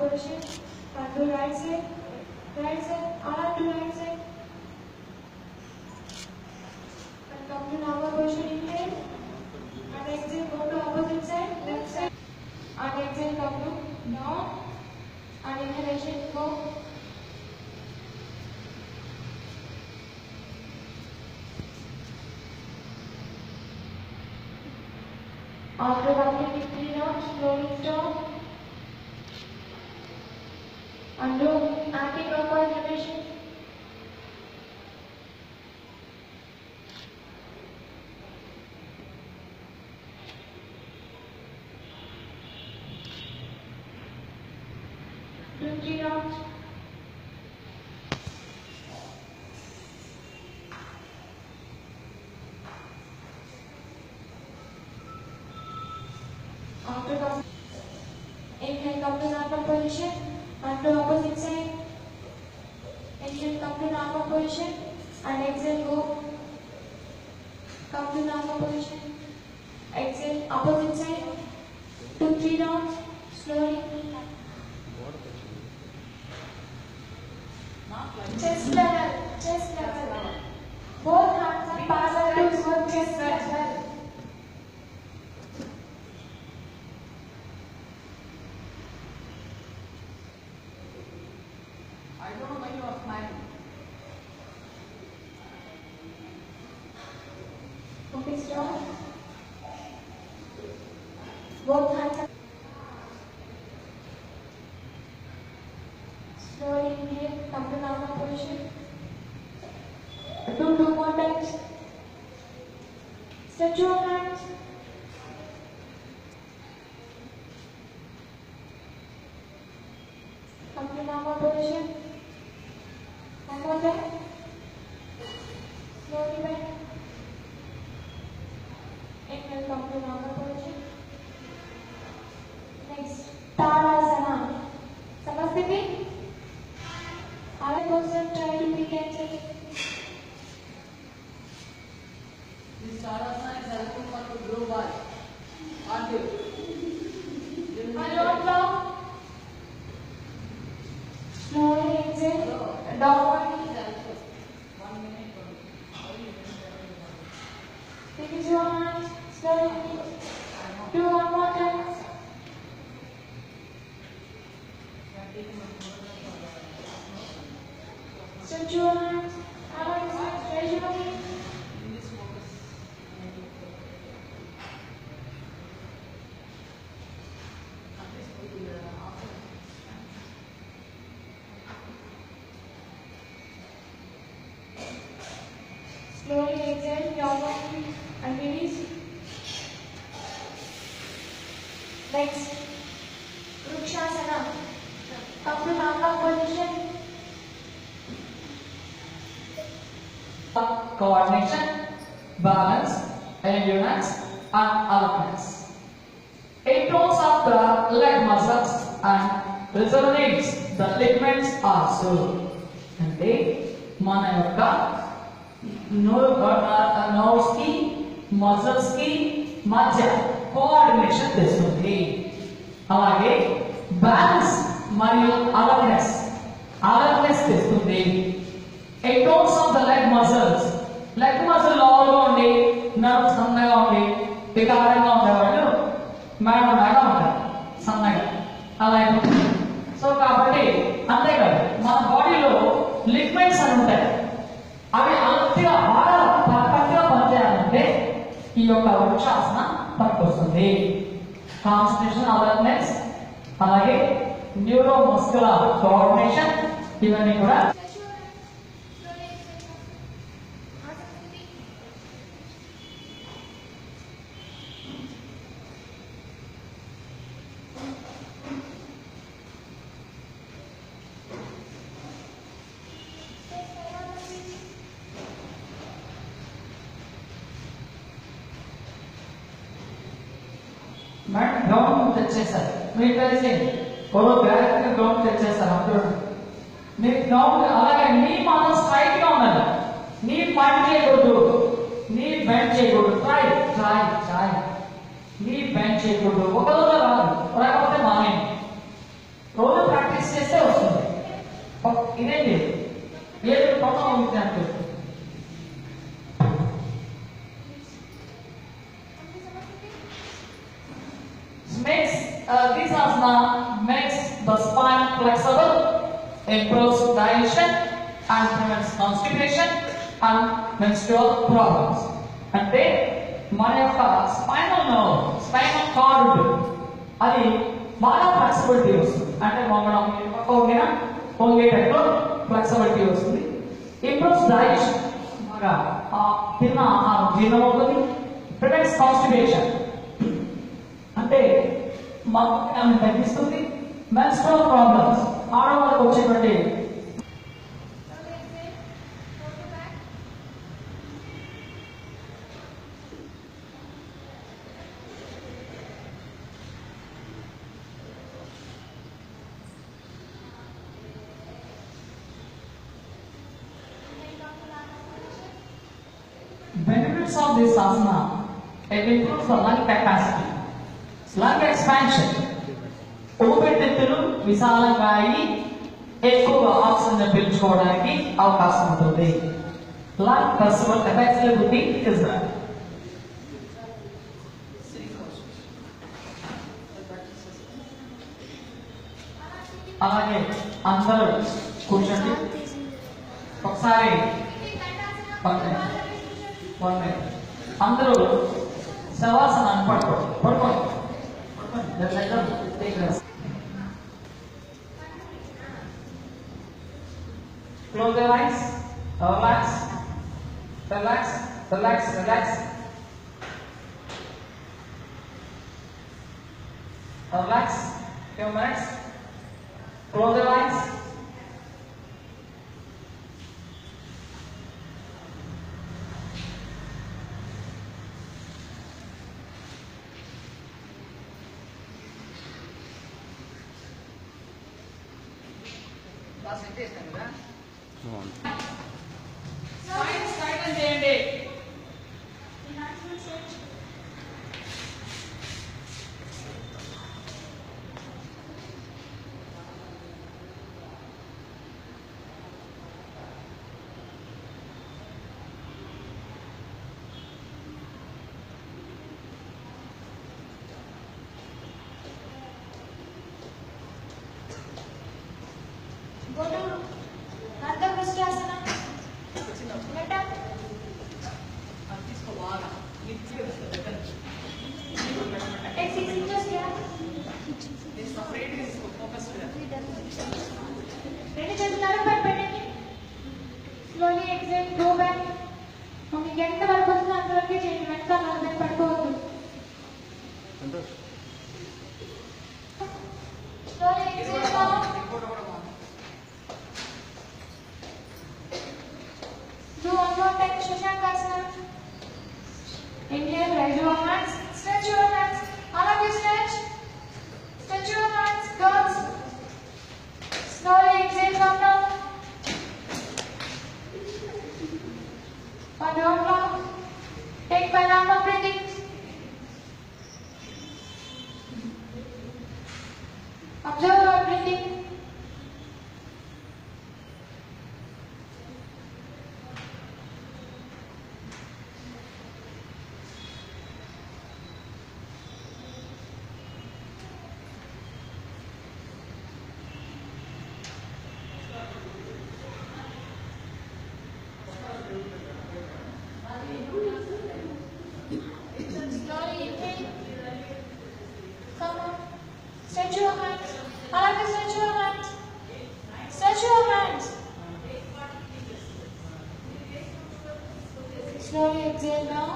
position. And do right side, arm to right side. And come to normal position, inhale. And exhale, go to opposite side, left side. And exhale, come to down. And inhalation, go. After completing 3 rounds, slowly stop. And do anti-clockwise rotation. Do 3 rounds. After inhale, come to normal position. And to opposite side. Inhale, come to normal position. And exhale, go. Come to normal position. Exhale, opposite side. 2-3 rounds. Slowly. Chest level. Both hands are parallel towards chest level. I don't know why you are smiling. Okay, stop. Both hands are slowly inhale, come to normal position. Do 2 more times. Stretch your hands. Come to normal position. One more time. Slowly back. Inhale, come to normal position. Next, Tadasana. Samasthiti? Other person try to pick and check. This Tadasana is helpful for to grow by. Aren't you? And don't block. Slowly exhale. Downward. 1 minute. Take your hands. Slowly. Do one more time. Stretch your hands. Raise your feet. Slowly exhale, yoga and release. Next, Vrikshasana. Come to normal position. Coordination, balance, endurance, and alertness. It tones up the leg muscles and resonates the ligaments also. అంటే మన యొక్క nerves కి muscles కి మధ్య coordination తెస్తుంది. అలాగే balance మరియు అలర్నెస్ తెస్తుంది. It tones up the leg muscles. Leg muscle లోగా ఉండి నర్వ్ సన్నగా ఉండి వికారంగా ఉండేవాళ్ళు మేడగా ఉంటారు సన్నగా అలా. సో కాబట్టి అంతేకాదు మన బాడీలో లిగ్మెంట్స్ అని ఉంటాయి. అవి అలర్ట్గా బాగా పర్ఫెక్ట్గా పనిచేయాలంటే ఈ యొక్క వృక్షాసన పనికొస్తుంది. కాన్సన్ట్రేషన్, అలర్ట్నెస్, అలాగే న్యూరోమస్కులర్ కోఆర్డినేషన్ ఇవన్నీ కూడా గ్రౌండ్ తెచ్చేసారు. మీకు తెలిసి ఒక బ్యాక్ గ్రౌండ్ తెచ్చేసారు అందరూ. మీరు గ్రౌండ్ అలాగే నీ మాత్రం స్ట్రైట్ గా ఉండాలి. నీ పాయింట్ చేయకూడదు, నీ బెండ్ చేయకూడదు. ట్రై ట్రై ట్రై నీ బెండ్ చేయకూడదు. ఒక రోజు రాదు, రాకపోతే మానేయండి. రోజు ప్రాక్టీస్ ఇదేంటి ఏడు పక్కన ఉంది అంటే makes this asana makes the spine flexible, improves digestion and prevents constipation and menstrual problems. అంటే మన యొక్క స్పైనల్ కార్డ్ అది బాగా ఫ్లెక్సిబిలిటీ వస్తుంది. అంటే మనం పొంగేటట్లు ఫ్లెక్సిబిలిటీ వస్తుంది. ఇంప్రూవ్స్ డైజెషన్, బాగా తిన్న ఆహారం జీర్ణం అవుతుంది. ప్రివెంట్స్ కాన్స్టిపేషన్ అంటే మలబద్ధకాన్ని తగ్గిస్తుంది. మెన్స్ట్రువల్ ప్రాబ్లమ్స్ ఆడవాళ్ళకు వచ్చేటువంటి benefits of this asana. It improves the lung capacity, lung expansion. ఊపిరితిత్తులు విశాలంగా అయి ఎక్కువగా ఆక్సిజన్ పీల్చుకోవడానికి అవకాశం ఉంటుంది. Lung festival capacity is that. అలాగే అందరూ కూర్చోండి. ఒకసారి అందరూ శవాసనాన్ని పడుకోండి. Close your eyes. Relax. Relax. Relax. Relax. Relax. Few minutes. Close your eyes. చేయండి. Go to Ardha Vrishtasana. Get up. Take 6 inches here. రెండు చేతులను పెట్టండి. Slowly exhale, go back. మీకు ఎంత వరకు వస్తుందో అంతవరకే చేయండి. వెనకాల నలభై పడుకోవద్దు. Slowly exhale now. Do one more time Shashankasana. Inhale, raise your hands, stretch your hands. All of you stretch. Stretch your hands, girls. Slowly exhale, come down. One more block. Take pranayama breathing. Observe your breathing. Slowly inhale. Come on. Stretch your hands. I like to stretch your hands. Stretch your hands. Slowly exhale now.